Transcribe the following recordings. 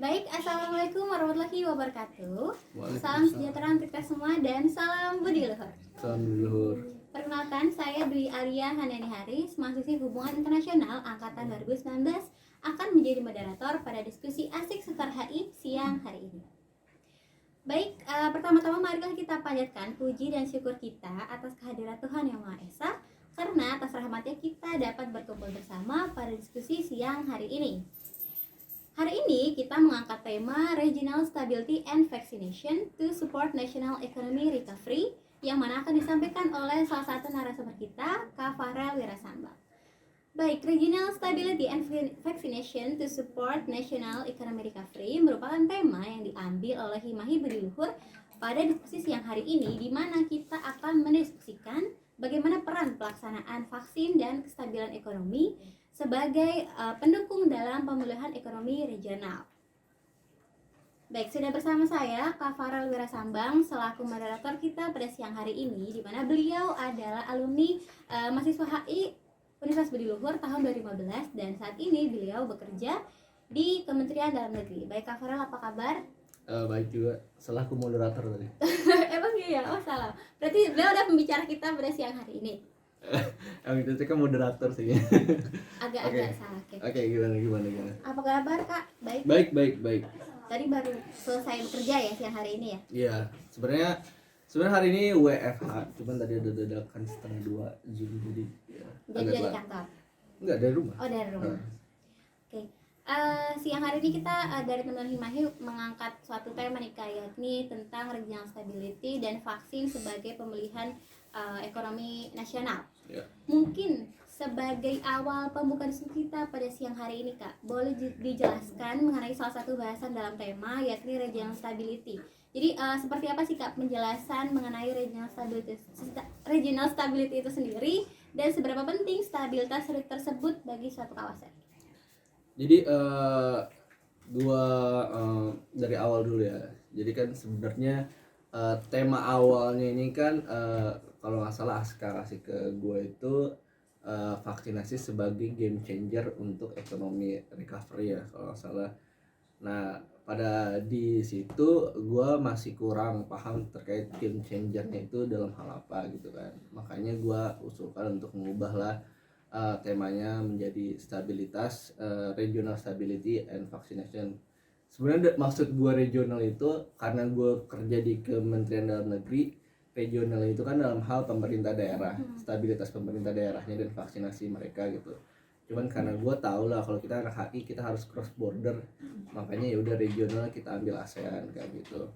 Baik, Assalamualaikum warahmatullahi wabarakatuh. Salam sejahtera untuk kita semua dan salam budi luhur. Salam luhur. Perkenalkan, saya Dwi Alia Handani Haris, mahasiswi Hubungan Internasional Angkatan 2019, akan menjadi moderator pada diskusi asik seputar HI siang hari ini. Baik, pertama-tama marilah kita panjatkan puji dan syukur kita atas kehadiran Tuhan Yang Maha Esa, karena atas rahmatnya kita dapat berkumpul bersama pada diskusi siang hari ini. Hari ini kita mengangkat tema Regional Stability and Vaccination to Support National Economy Recovery, yang mana akan disampaikan oleh salah satu narasumber kita, Kak Farel Wirasambang. Baik, Regional Stability and Vaccination to Support National Economy Recovery merupakan tema yang diambil oleh Himahi Budi Luhur pada diskusi siang hari ini, di mana kita akan mendiskusikan bagaimana peran pelaksanaan vaksin dan kestabilan ekonomi sebagai pendukung dalam pemulihan ekonomi regional. Baik, sudah bersama saya Kak Farel Wirasambang selaku moderator kita pada siang hari ini, di mana beliau adalah alumni mahasiswa HI Universitas Budi Luhur tahun 2015 dan saat ini beliau bekerja di Kementerian Dalam Negeri. Baik Kak Farel, apa kabar? Baik juga, selaku moderator tadi. Emang iya? Oh salah. Berarti beliau adalah pembicara kita pada siang hari ini. Yang itu kan moderator sih. Agak-agak salah. Oke, gimana? Apa kabar Kak? Baik. Tadi baru selesai bekerja ya siang hari ini ya? Iya, sebenarnya hari ini WFH, cuman tadi ada dadakan setengah 2 Zoom jadi ya. Jadi dari kantor? Enggak, dari rumah. Oh, dari rumah. Oke. Siang hari ini kita dari teman Himahi mengangkat suatu tema nih Kak, yakni tentang regional stability dan vaksin sebagai pemulihan ekonomi nasional. Ya. Mungkin sebagai awal pembukaan diskusi kita pada siang hari ini Kak, boleh dijelaskan mengenai salah satu bahasan dalam tema yakni regional stability. Jadi seperti apa sih Kak penjelasan mengenai regional stability itu sendiri dan seberapa penting stabilitas tersebut bagi suatu kawasan? Jadi dari awal dulu ya. Jadi kan sebenarnya tema awalnya ini kan kalau nggak salah Askar kasih ke gue itu vaksinasi sebagai game changer untuk ekonomi recovery ya kalau nggak salah. Nah pada di situ gue masih kurang paham terkait game changernya itu dalam hal apa gitu kan. Makanya gue usulkan untuk mengubahlah temanya menjadi stabilitas, regional stability and vaccination. Sebenarnya maksud gue regional itu karena gue kerja di Kementerian Dalam Negeri. Regional itu kan dalam hal pemerintah daerah, stabilitas pemerintah daerahnya dan vaksinasi mereka gitu. Cuman karena gue tau lah kalau kita anak HI kita harus cross border, makanya ya udah regional kita ambil ASEAN kayak gitu.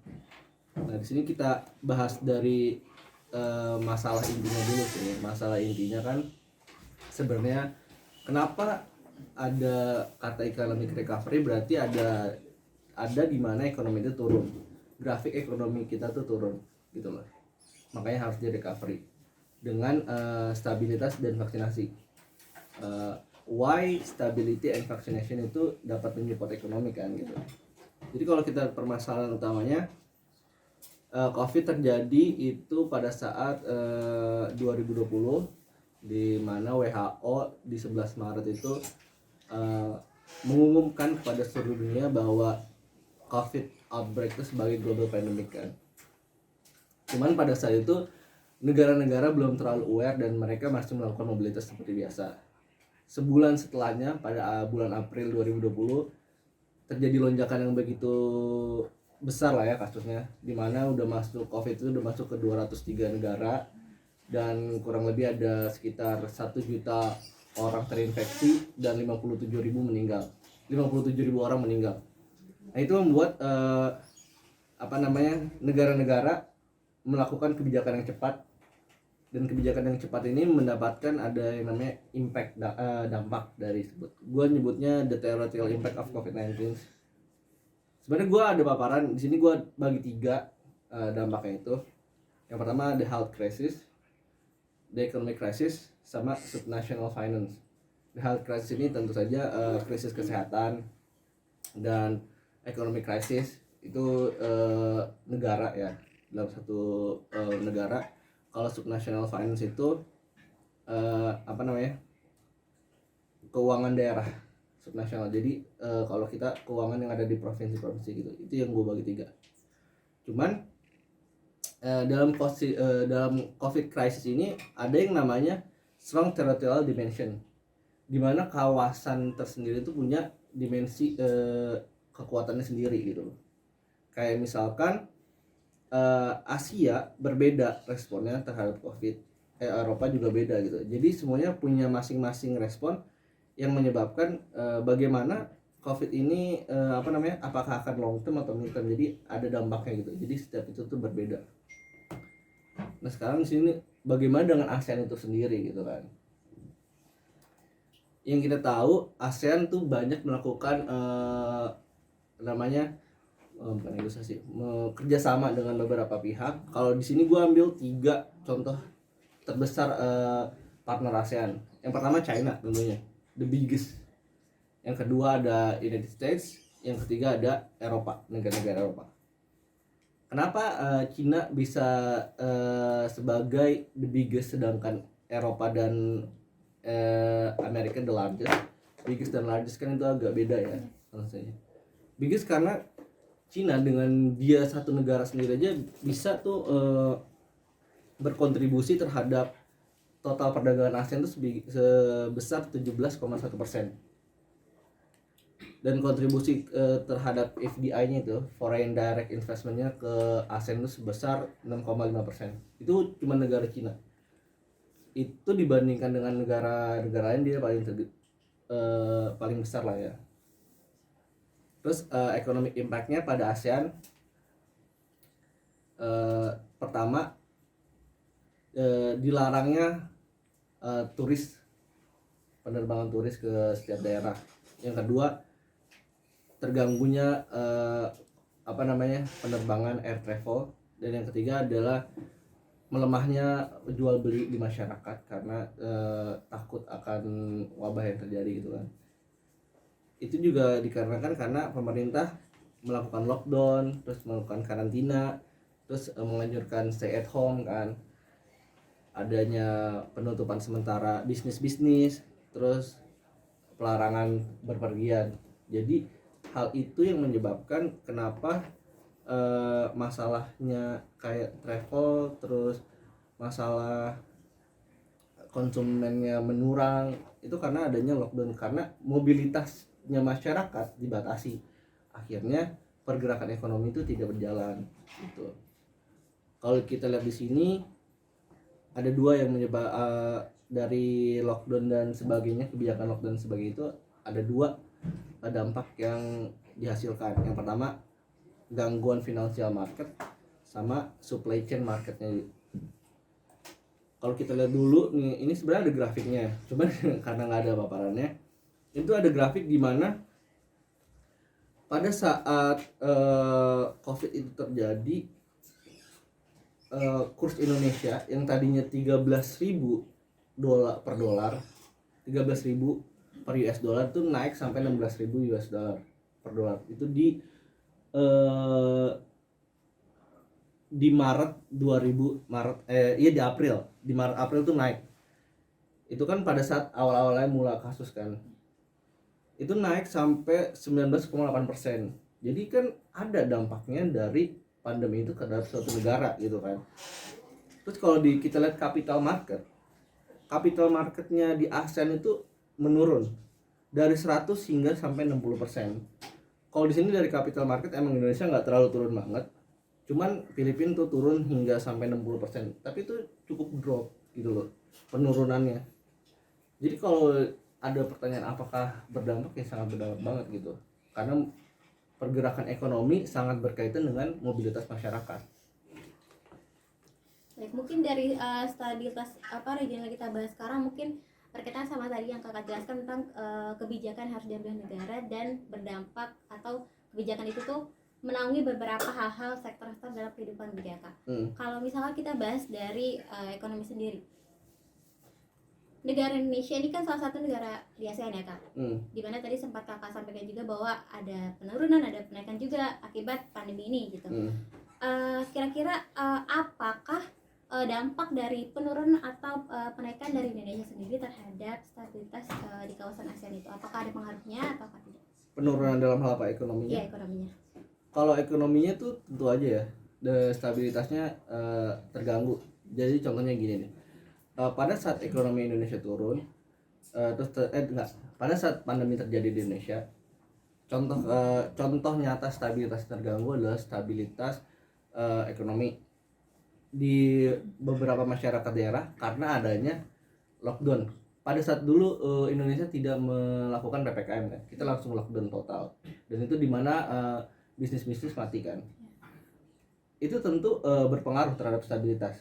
Nah di sini kita bahas dari masalah intinya dulu sih. Masalah intinya kan sebenarnya kenapa ada kata economic recovery, berarti ada di mana ekonomi itu turun, grafik ekonomi kita tuh turun gitu loh. Makanya harus di recovery dengan stabilitas dan vaksinasi. Why stability and vaccination itu dapat menyupport ekonomi kan gitu. Jadi kalau kita permasalahan utamanya COVID terjadi itu pada saat 2020, di mana WHO di 11 Maret itu mengumumkan kepada seluruh dunia bahwa COVID outbreak itu sebagai global pandemic kan. Cuman pada saat itu negara-negara belum terlalu aware dan mereka masih melakukan mobilitas seperti biasa. Sebulan setelahnya pada bulan April 2020 terjadi lonjakan yang begitu besar lah ya kasusnya, dimana udah masuk COVID itu udah masuk ke 203 negara dan kurang lebih ada sekitar 1 juta orang terinfeksi dan 57.000 orang meninggal. Nah itu membuat negara-negara melakukan kebijakan yang cepat, dan kebijakan yang cepat ini mendapatkan ada yang namanya impact, dampak dari gue nyebutnya the theoretical impact of COVID-19. Sebenarnya gue ada paparan di sini, gue bagi 3 dampaknya itu. Yang pertama the health crisis, the economic crisis, sama subnational finance. The health crisis ini tentu saja krisis kesehatan, dan economic crisis itu negara ya, dalam satu negara. Kalau subnational finance itu keuangan daerah, subnasional. Jadi kalau kita keuangan yang ada di provinsi-provinsi gitu, itu yang gue bagi 3. Cuman dalam COVID crisis ini ada yang namanya strong territorial dimension, di mana kawasan tersendiri itu punya dimensi kekuatannya sendiri gitu. Kayak misalkan Asia berbeda responnya terhadap COVID, Eropa juga beda gitu. Jadi semuanya punya masing-masing respon yang menyebabkan bagaimana COVID ini apakah akan long term atau mid term. Jadi ada dampaknya gitu. Jadi setiap itu tuh berbeda. Nah sekarang di sini bagaimana dengan ASEAN itu sendiri gitu kan? Yang kita tahu ASEAN tuh banyak melakukan bukan negosiasi, kerjasama dengan beberapa pihak. Kalau di sini gue ambil 3 contoh terbesar partner ASEAN. Yang pertama China tentunya, the biggest. Yang kedua ada United States. Yang ketiga ada Eropa, negara-negara Eropa. Kenapa China bisa sebagai the biggest, sedangkan Eropa dan Amerika the largest? Biggest dan largest kan itu agak beda ya rasanya. Biggest karena Cina dengan dia satu negara sendiri aja bisa tuh berkontribusi terhadap total perdagangan ASEAN itu sebesar 17,1%. Dan kontribusi terhadap FDI-nya itu, foreign direct investment-nya ke ASEAN itu sebesar 6,5%. Itu cuma negara Cina. Itu dibandingkan dengan negara-negara lain dia paling besar lah ya. Terus economic impact-nya pada ASEAN, pertama dilarangnya penerbangan turis ke setiap daerah. Yang kedua, terganggunya penerbangan air travel. Dan yang ketiga adalah melemahnya jual beli di masyarakat karena takut akan wabah yang terjadi gitu kan. Itu juga dikarenakan karena pemerintah melakukan lockdown, terus melakukan karantina, terus menganjurkan stay at home kan. Adanya penutupan sementara bisnis-bisnis, terus pelarangan berpergian. Jadi hal itu yang menyebabkan kenapa masalahnya kayak travel, terus masalah konsumennya menurun itu karena adanya lockdown, karena mobilitasnya masyarakat dibatasi. Akhirnya pergerakan ekonomi itu tidak berjalan gitu. Kalau kita lihat di sini ada 2 yang menyebabkan dari lockdown dan sebagainya, kebijakan lockdown dan sebagainya itu ada 2 dampak yang dihasilkan. Yang pertama, gangguan financial market sama supply chain marketnya. Kalau kita lihat dulu nih, ini sebenarnya ada grafiknya, cuman karena nggak ada paparannya, itu ada grafik di mana pada saat COVID itu terjadi, kurs Indonesia yang tadinya 13.000 dolar per dolar, 13.000 per US dollar itu naik sampai 16.000 US dollar per dolar. Itu di Maret 2000 di April tuh naik. Itu kan pada saat awal-awalnya mulai kasus kan. Itu naik sampai 19,8%. Jadi kan ada dampaknya dari pandemi itu terhadap suatu negara gitu kan. Terus kalau kita lihat capital marketnya di ASEAN itu menurun dari 100 hingga sampai 60%. Kalau di sini dari capital market emang Indonesia nggak terlalu turun banget, cuman Filipina tuh turun hingga sampai 60%. Tapi itu cukup drop gitu loh penurunannya. Jadi kalau ada pertanyaan apakah berdampak, ya sangat berdampak banget gitu, karena pergerakan ekonomi sangat berkaitan dengan mobilitas masyarakat. Baik, mungkin dari stabilitas regional yang kita bahas sekarang mungkin berkaitan sama tadi yang kakak jelaskan tentang kebijakan yang harus diambil negara dan berdampak, atau kebijakan itu tuh menaungi beberapa hal-hal sektor-sektor dalam kehidupan kebijakan. Kalau misalnya kita bahas dari ekonomi sendiri, negara Indonesia ini kan salah satu negara di ASEAN ya kak, dimana tadi sempat kakak sampaikan juga bahwa ada penurunan, ada penaikan juga akibat pandemi ini gitu. Kira-kira apakah dampak dari penurunan atau penaikan dari Indonesia sendiri terhadap stabilitas di kawasan ASEAN itu? Apakah ada pengaruhnya atau penurunan dalam hal apa ekonominya? Iya, ekonominya. Kalau ekonominya tuh tentu aja ya, stabilitasnya terganggu. Jadi contohnya gini nih, pada saat ekonomi Indonesia turun, pada saat pandemi terjadi di Indonesia, contoh nyata stabilitas terganggu adalah stabilitas ekonomi di beberapa masyarakat daerah karena adanya lockdown. Pada saat dulu Indonesia tidak melakukan PPKM kan, kita langsung lockdown total, dan itu dimana bisnis-bisnis mati kan. Itu tentu berpengaruh terhadap stabilitas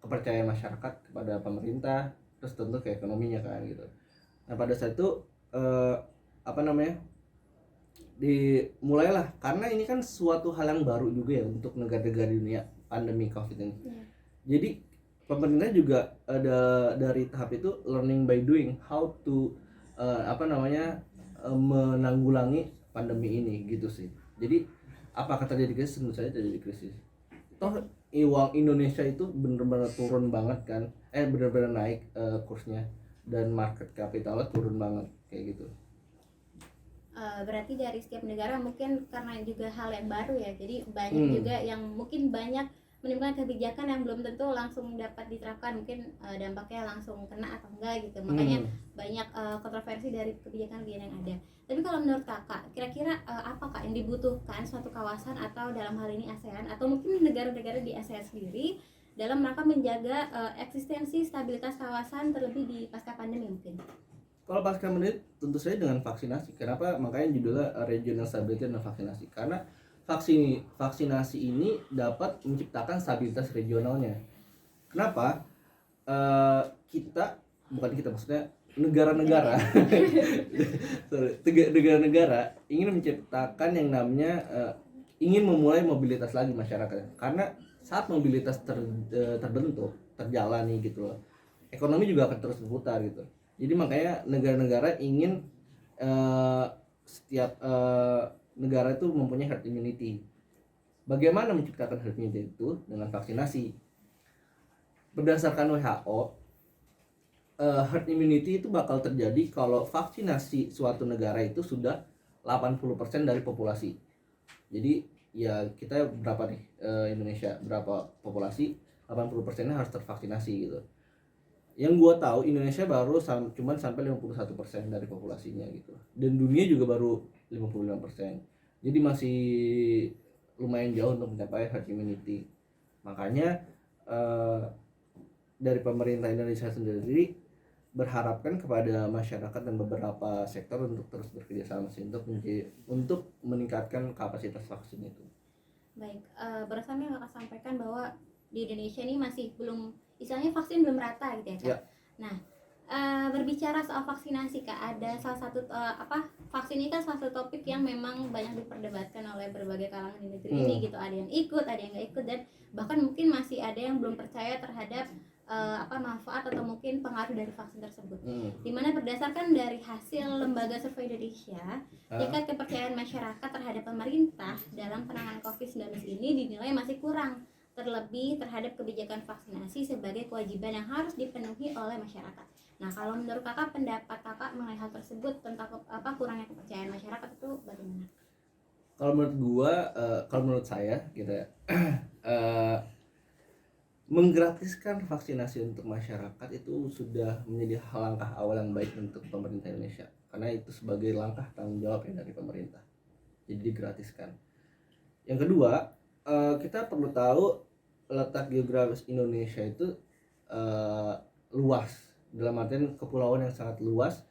kepercayaan masyarakat kepada pemerintah, terus tentu ke ekonominya kan gitu. Nah pada saat itu dimulailah, karena ini kan suatu hal yang baru juga ya untuk negara-negara di dunia, pandemi COVID ini. Jadi pemerintah juga ada dari tahap itu learning by doing, how to menanggulangi pandemi ini gitu sih. Jadi apakah terjadi krisis? Tentu saja terjadi krisis. Toh uang Indonesia itu benar-benar turun banget kan, benar-benar naik kursnya, dan market capitalnya turun banget kayak gitu. Berarti dari setiap negara mungkin karena juga hal yang baru ya, jadi banyak juga yang mungkin banyak menimbulkan kebijakan yang belum tentu langsung dapat diterapkan, mungkin dampaknya langsung kena atau enggak gitu, makanya banyak kontroversi dari kebijakan yang ada. Tapi kalau menurut kakak, kira-kira apa kak yang dibutuhkan suatu kawasan atau dalam hal ini ASEAN atau mungkin negara-negara di ASEAN sendiri dalam rangka menjaga eksistensi stabilitas kawasan terlebih di pasca pandemi mungkin? Kalau pasca pandemi tentu saja dengan vaksinasi. Kenapa? Makanya judulnya Regional Stability dan Vaksinasi. Karena vaksinasi ini dapat menciptakan stabilitas regionalnya. Kenapa? Maksudnya negara-negara negara-negara ingin menciptakan yang namanya ingin memulai mobilitas lagi masyarakat. Karena saat mobilitas terbentuk, terjalani gitu loh, ekonomi juga akan terus berputar gitu. Jadi makanya negara-negara ingin setiap negara itu mempunyai herd immunity. Bagaimana menciptakan herd immunity itu? Dengan vaksinasi. Berdasarkan WHO, herd immunity itu bakal terjadi kalau vaksinasi suatu negara itu sudah 80% dari populasi. Jadi ya kita berapa nih, Indonesia berapa populasi, 80%-nya harus tervaksinasi gitu. Yang gue tahu Indonesia baru cuman sampai 51% dari populasinya gitu, dan dunia juga baru 55%. Jadi masih lumayan jauh untuk mencapai herd immunity. Makanya dari pemerintah Indonesia sendiri berharapkan kepada masyarakat dan beberapa sektor untuk terus bekerja sama untuk meningkatkan kapasitas vaksin itu. Baik, barusan yang kakak sampaikan bahwa di Indonesia ini masih belum, istilahnya vaksin belum rata gitu ya kak. Nah, berbicara soal vaksinasi kak, ada salah satu vaksin ini kan salah satu topik yang memang banyak diperdebatkan oleh berbagai kalangan di negeri ini gitu. Ada yang ikut, ada yang nggak ikut, dan bahkan mungkin masih ada yang belum percaya terhadap manfaat atau mungkin pengaruh dari vaksin tersebut. Dimana berdasarkan dari hasil lembaga survei Indonesia, tingkat kepercayaan masyarakat terhadap pemerintah dalam penanganan COVID-19 ini dinilai masih kurang, terlebih terhadap kebijakan vaksinasi sebagai kewajiban yang harus dipenuhi oleh masyarakat. Nah, kalau menurut kakak, pendapat kakak mengenai hal tersebut tentang kurangnya kepercayaan masyarakat itu bagaimana? Kalau menurut saya gitu ya, menggratiskan vaksinasi untuk masyarakat itu sudah menjadi langkah awal yang baik untuk pemerintah Indonesia, karena itu sebagai langkah tanggung jawab dari pemerintah, jadi digratiskan. Yang kedua, kita perlu tahu letak geografis Indonesia itu luas, dalam artian kepulauan yang sangat luas,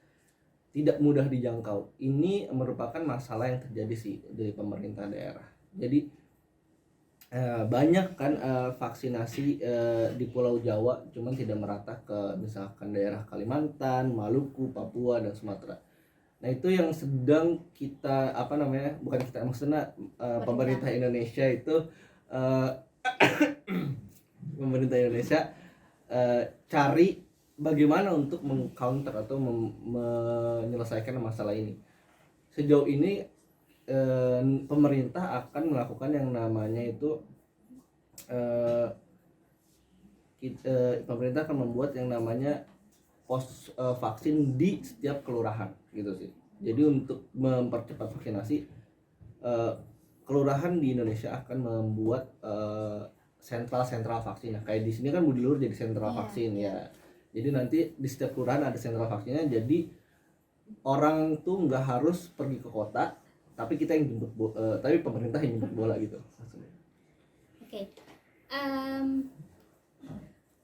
tidak mudah dijangkau. Ini merupakan masalah yang terjadi sih dari pemerintah daerah. Jadi banyak kan vaksinasi di Pulau Jawa, cuman tidak merata ke misalkan daerah Kalimantan, Maluku, Papua, dan Sumatera. Nah itu yang sedang kita pemerintah Indonesia itu cari bagaimana untuk meng-counter atau menyelesaikan masalah ini. Sejauh ini pemerintah akan melakukan yang namanya itu pemerintah akan membuat yang namanya pos vaksin di setiap kelurahan gitu sih. Jadi untuk mempercepat vaksinasi, kelurahan di Indonesia akan membuat sentral vaksinnya. Kayak di sini kan Budi Luhur jadi sentral vaksin ya. Jadi nanti di setiap kelurahan ada sentral vaksinnya. Jadi orang tuh nggak harus pergi ke kota, tapi kita yang jemput tapi pemerintah yang jemput bola gitu. Oke.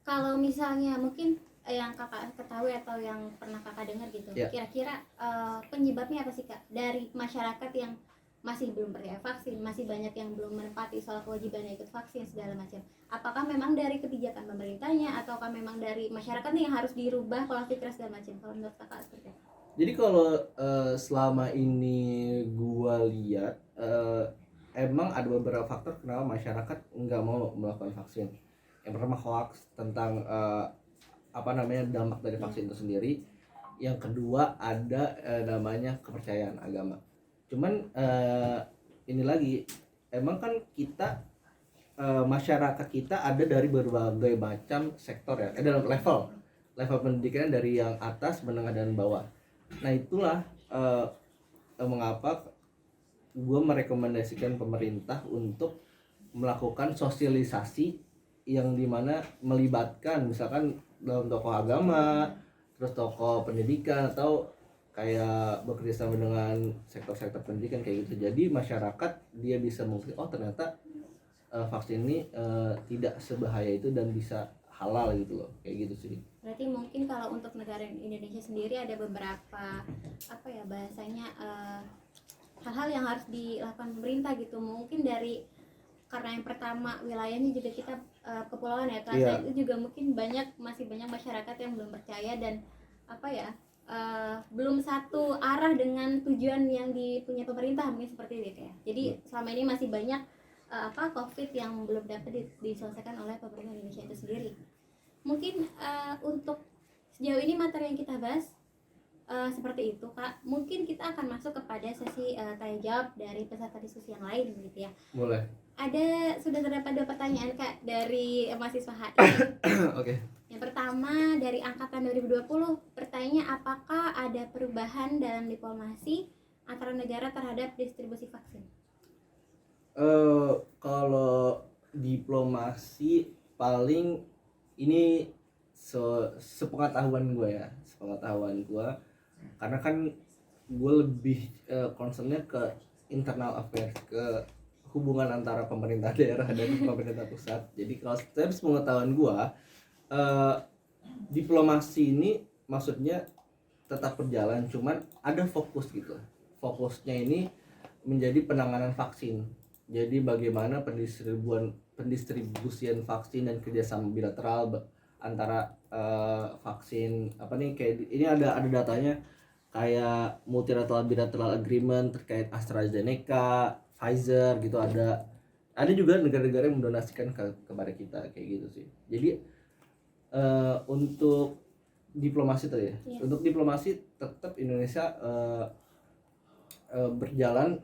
Kalau misalnya mungkin yang kakak ketahui atau yang pernah kakak dengar gitu, kira-kira penyebabnya apa sih kak dari masyarakat yang masih belum percaya vaksin, masih banyak yang belum menepati soal kewajibannya ikut vaksin segala macam? Apakah memang dari kebijakan pemerintahnya ataukah memang dari masyarakat nih yang harus dirubah pola pikir segala macam? Kalau menurut kakak seperti apa? Jadi kalau selama ini gua lihat emang ada beberapa faktor kenapa masyarakat nggak mau melakukan vaksin. Yang pertama hoax tentang dampak dari vaksin itu sendiri. Yang kedua ada namanya kepercayaan agama. Cuman ini lagi emang kan kita masyarakat kita ada dari berbagai macam sektor ya, dalam level pendidikan dari yang atas, menengah dan bawah. Nah itulah mengapa gue merekomendasikan pemerintah untuk melakukan sosialisasi yang dimana melibatkan misalkan dalam tokoh agama, terus tokoh pendidikan atau kayak bekerja sama dengan sektor-sektor pendidikan kayak gitu. Jadi masyarakat dia bisa mengetahui oh ternyata vaksin ini tidak sebahaya itu dan bisa halal gitu loh, kayak gitu sih. Berarti mungkin kalau untuk negara Indonesia sendiri ada beberapa bahasanya hal-hal yang harus dilakukan pemerintah gitu. Mungkin dari karena yang pertama wilayahnya juga kita kepulauan ya, terasa itu juga mungkin masih banyak masyarakat yang belum percaya dan belum satu arah dengan tujuan yang dipunya pemerintah, mungkin seperti itu ya. Jadi selama ini masih banyak COVID yang belum dapat diselesaikan oleh pemerintah Indonesia itu sendiri. Mungkin untuk sejauh ini materi yang kita bahas seperti itu kak. Mungkin kita akan masuk kepada sesi tanya jawab dari peserta diskusi yang lain gitu ya. Boleh. Sudah terdapat 2 pertanyaan kak dari mahasiswa HI. Oke. Yang pertama dari angkatan 2020, pertanyaannya apakah ada perubahan dalam diplomasi antara negara terhadap distribusi vaksin? Kalau diplomasi paling ini sepengetahuan gue karena kan gue lebih concernnya ke internal affairs, ke hubungan antara pemerintah daerah dan pemerintah pusat. Jadi kalau sepengetahuan gue diplomasi ini maksudnya tetap berjalan, cuman ada fokus gitu. Fokusnya ini menjadi penanganan vaksin. Jadi bagaimana pendistribusian vaksin dan kerjasama bilateral antara vaksin kayak ini ada datanya kayak multilateral bilateral agreement terkait AstraZeneca, Pfizer gitu, ada juga negara-negara yang mendonasikan kepada kita kayak gitu sih. Jadi untuk diplomasi tadi ya. Untuk diplomasi tetap Indonesia berjalan,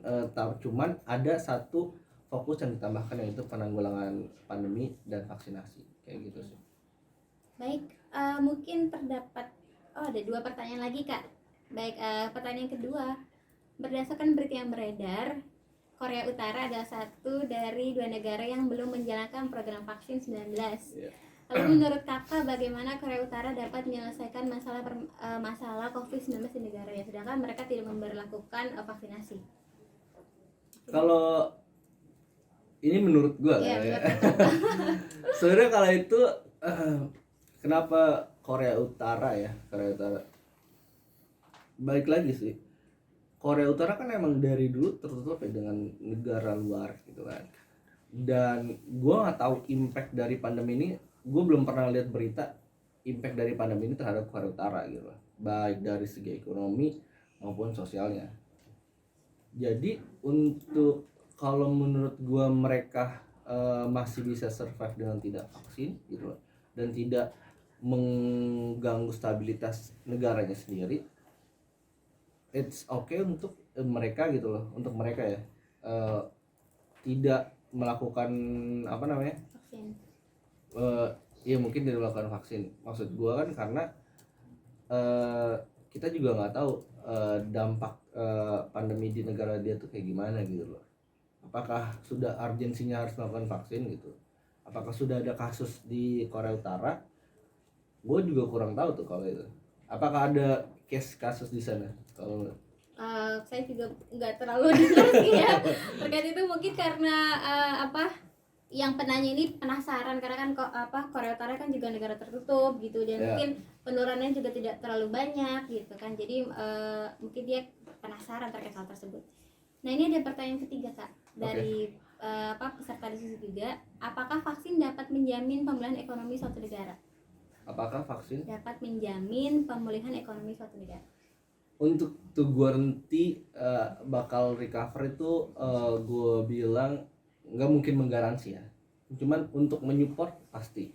cuman ada satu fokus yang ditambahkan yaitu penanggulangan pandemi dan vaksinasi kayak gitu sih. Baik, mungkin terdapat ada 2 pertanyaan lagi kak. Baik, pertanyaan kedua, berdasarkan berita yang beredar, Korea Utara adalah satu dari 2 negara yang belum menjalankan program vaksin 19. Lalu menurut kakak bagaimana Korea Utara dapat menyelesaikan masalah COVID-19 di negaranya sedangkan mereka tidak memberlakukan vaksinasi? Kalau ini menurut gua sebenarnya kalau itu kenapa Korea Utara balik lagi sih, Korea Utara kan emang dari dulu tertutup ya dengan negara luar gitu kan, dan gua nggak tahu impact dari pandemi ini. Gue belum pernah lihat berita impact dari pandemi ini terhadap Korea Utara gitu, baik dari segi ekonomi maupun sosialnya. Jadi untuk kalau menurut gue mereka masih bisa survive dengan tidak vaksin gitu dan tidak mengganggu stabilitas negaranya sendiri, it's okay untuk mereka gitu loh, untuk mereka ya tidak melakukan vaksin. Ya mungkin tidak melakukan vaksin. Maksud gue kan karena kita juga nggak tahu dampak pandemi di negara dia tuh kayak gimana gitu loh. Apakah sudah urgensinya harus melakukan vaksin gitu? Apakah sudah ada kasus di Korea Utara? Gue juga kurang tahu tuh kalau itu. Apakah ada kasus di sana? Kalau Saya juga nggak terlalu detail sih ya terkait itu, mungkin karena yang penanya ini penasaran karena kan Korea Utara kan juga negara tertutup gitu, dan mungkin penurunannya juga tidak terlalu banyak gitu kan, jadi mungkin dia penasaran terkait hal tersebut. Nah, ini ada pertanyaan ketiga Kak dari peserta diskusi juga, apakah vaksin dapat menjamin pemulihan ekonomi suatu negara? apakah vaksin Dapat menjamin pemulihan ekonomi suatu negara? untuk to guarantee bakal recover itu gue bilang nggak mungkin menggaransi ya, cuman untuk menyupport pasti,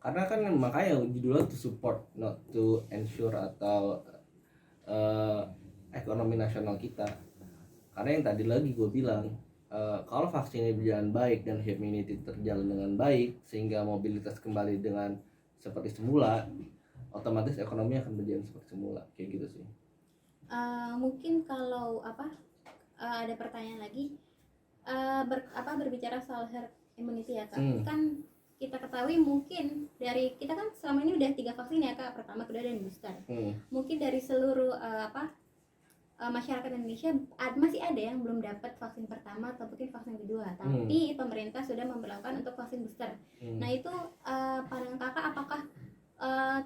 karena kan makanya judulnya to support not to ensure atau ekonomi nasional kita. Karena yang tadi lagi gue bilang kalau vaksinnya berjalan baik dan herd immunity terjalan dengan baik sehingga mobilitas kembali dengan seperti semula, otomatis ekonomi akan berjalan seperti semula, kayak gitu sih. Mungkin kalau ada pertanyaan lagi, berbicara soal herd immunity ya Kak. Kan kita ketahui mungkin dari kita kan selama ini udah 3 vaksin ya Kak, pertama, kedua, dan booster. Mungkin dari seluruh masyarakat Indonesia masih ada yang belum dapat vaksin pertama atau mungkin vaksin kedua, tapi pemerintah sudah memberlakukan untuk vaksin booster. Nah, itu pandangan Kakak, apakah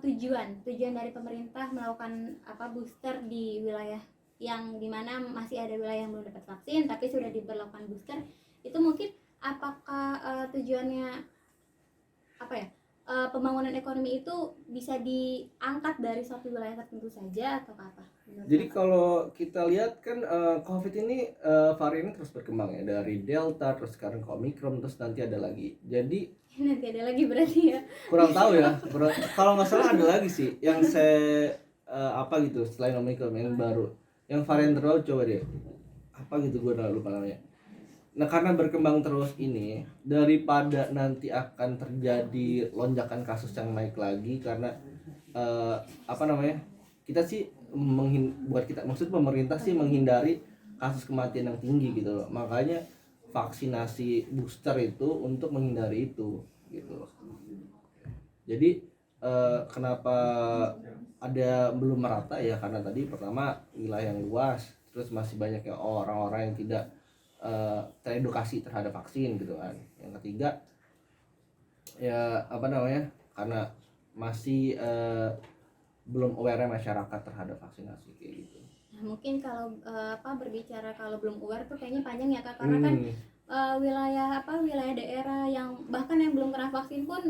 tujuan dari pemerintah melakukan booster di wilayah yang dimana masih ada wilayah yang belum dapat vaksin tapi sudah diberlakukan booster, itu mungkin apakah tujuannya pembangunan ekonomi itu bisa diangkat dari suatu wilayah tertentu saja atau apa? Jadi kalau kita lihat kan COVID ini variannya terus berkembang ya, dari Delta terus sekarang ke Omicron terus nanti ada lagi. Jadi nanti ada lagi berarti ya. Kurang tahu ya. Kalau nggak salah ada lagi sih yang saya gitu selain Omicron yang baru. Yang varian terbaru coba deh. Apa gitu gue udah lupa namanya. Nah, karena berkembang terus ini, daripada nanti akan terjadi lonjakan kasus yang naik lagi karena kita sih buat kita, maksud pemerintah sih menghindari kasus kematian yang tinggi gitu loh. Makanya vaksinasi booster itu untuk menghindari itu gitu loh. Jadi kenapa ada belum merata ya, karena tadi pertama wilayah yang luas, terus masih banyak ya orang-orang yang tidak teredukasi terhadap vaksin gitu kan. Yang ketiga ya karena masih belum aware masyarakat terhadap vaksinasi kayak gitu. Nah, mungkin kalau berbicara kalau belum aware tuh kayaknya panjang ya Kak, karena kan wilayah daerah yang bahkan yang belum kena vaksin pun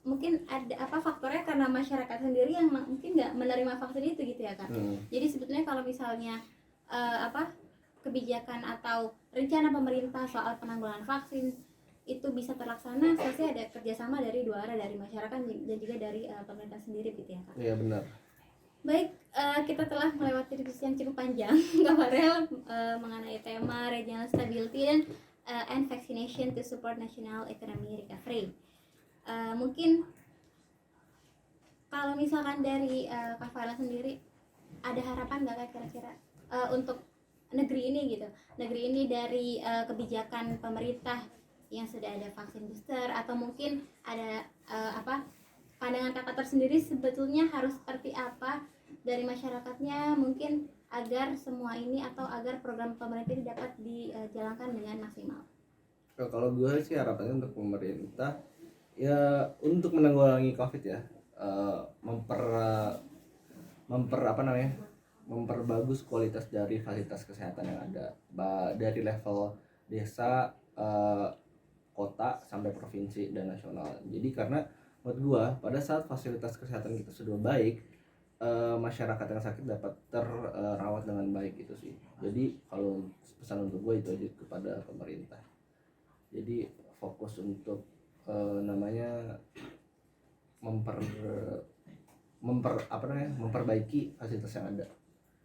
mungkin ada faktornya karena masyarakat sendiri yang mungkin nggak menerima vaksin itu gitu ya Kak. Jadi sebetulnya kalau misalnya kebijakan atau rencana pemerintah soal penanggulangan vaksin itu bisa terlaksana, pasti ada kerjasama dari dua arah, dari masyarakat dan juga dari pemerintah sendiri gitu ya Kak. Iya benar. Baik, kita telah melewati diskusi yang cukup panjang Kak Farel mengenai tema regional stability and vaccination to support national economy recovery. Mungkin kalau misalkan dari Kak Farel sendiri ada harapan nggak Kak kira-kira untuk negeri ini gitu, negeri ini dari kebijakan pemerintah yang sudah ada vaksin booster, atau mungkin ada pandangan Kakak tersendiri sebetulnya harus seperti apa dari masyarakatnya mungkin agar semua ini atau agar program pemerintah ini dapat dijalankan dengan maksimal? Kalau gue sih harapannya untuk pemerintah ya untuk menanggulangi COVID ya, memperbagus kualitas dari fasilitas kesehatan yang ada dari level desa, kota sampai provinsi dan nasional. Jadi karena menurut gua pada saat fasilitas kesehatan kita sudah baik, masyarakat yang sakit dapat terawat dengan baik gitu sih. Jadi kalau pesan untuk gua itu aja kepada pemerintah. Jadi fokus untuk memperbaiki fasilitas yang ada.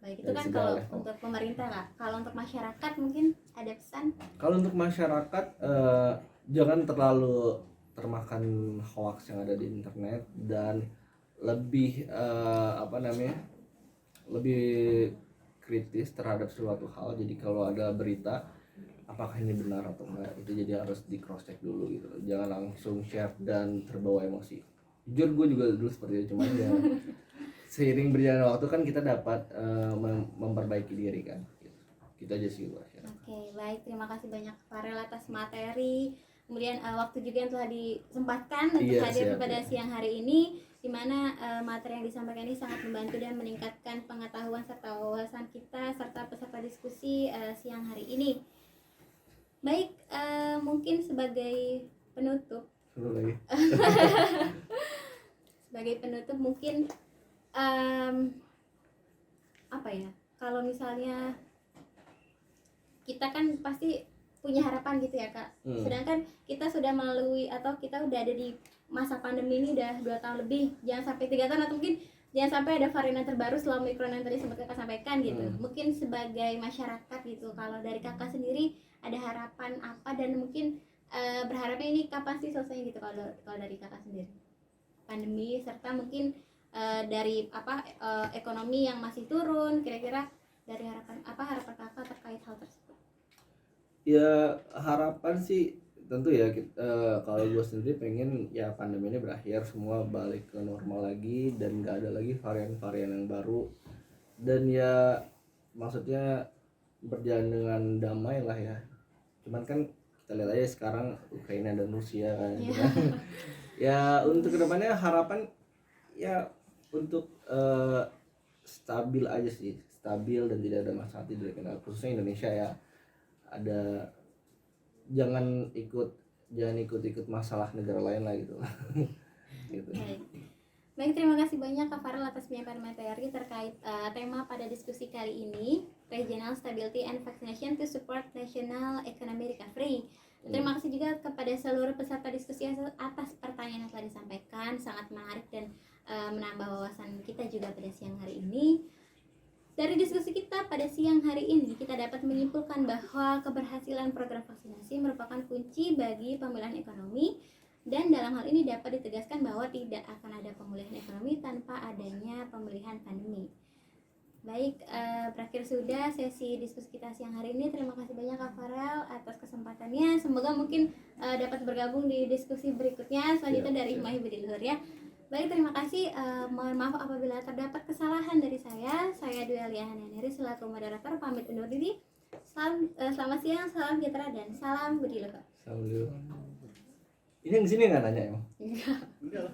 Baik, itu kan kalau untuk pemerintah Kak. Kalau untuk masyarakat mungkin ada pesan? Kalau untuk masyarakat jangan terlalu termakan hoax yang ada di internet dan lebih apa namanya, lebih kritis terhadap suatu hal. Jadi kalau ada berita apakah ini benar atau enggak, itu jadi harus di cross check dulu gitu, jangan langsung share dan terbawa emosi. Jujur gue juga dulu seperti itu, cuman ya seiring berjalan waktu kan kita dapat memperbaiki diri kan gitu. Kita aja sih gue. Oke, baik, terima kasih banyak Farel atas materi, kemudian waktu juga yang telah disempatkan untuk hadir pada siang hari ini, di mana materi yang disampaikan ini sangat membantu dan meningkatkan pengetahuan serta wawasan kita serta peserta diskusi siang hari ini. Baik, mungkin sebagai penutup mungkin apa ya, kalau misalnya kita kan pasti punya harapan gitu ya Kak, sedangkan kita sudah melalui atau kita udah ada di masa pandemi ini udah 2 tahun lebih, jangan sampai 3 tahun atau mungkin jangan sampai ada varian yang terbaru setelah Omicron yang tadi sempat Kakak sampaikan gitu. Mungkin sebagai masyarakat gitu, kalau dari Kakak sendiri ada harapan apa, dan mungkin berharapnya ini kapan sih selesai gitu kalau dari Kakak sendiri, pandemi serta mungkin dari ekonomi yang masih turun, kira-kira dari harapan Kakak terkait hal tersebut? Ya harapan sih tentu ya, kalau gue sendiri pengen ya pandemi ini berakhir, semua balik ke normal lagi dan nggak ada lagi varian-varian yang baru, dan ya maksudnya berjalan dengan damai lah ya. Cuman kan kita lihat aja sekarang Ukraina dan Rusia kan. Ya untuk kedepannya harapan ya untuk stabil aja sih, stabil dan tidak ada masalah di regional, khususnya Indonesia ya. Ada jangan ikut masalah negara lain lah gitu. Gitu. Baik, terima kasih banyak Kak Farel atas penyampaian materi terkait tema pada diskusi kali ini, Regional Stability and Vaccination to Support National Economic Recovery. Terima kasih juga kepada seluruh peserta diskusi atas pertanyaan yang telah disampaikan, sangat menarik dan menambah wawasan kita juga pada siang hari ini. Dari diskusi kita pada siang hari ini, kita dapat menyimpulkan bahwa keberhasilan program vaksinasi merupakan kunci bagi pemulihan ekonomi, dan dalam hal ini dapat ditegaskan bahwa tidak akan ada pemulihan ekonomi tanpa adanya pemulihan pandemi. Baik, berakhir sudah sesi diskusi kita siang hari ini. Terima kasih banyak Kak Farel atas kesempatannya. Semoga mungkin dapat bergabung di diskusi berikutnya selanjutnya dari Hikmah Budi Luhur ya. Baik, terima kasih. Mohon maaf apabila terdapat kesalahan dari saya. Saya Dwi Alia Hanyaneri selaku moderator pamit undur diri. Selamat siang, salam sejahtera dan salam Budi Luhur. Ini yang di sini nggak nanya emang? Enggak.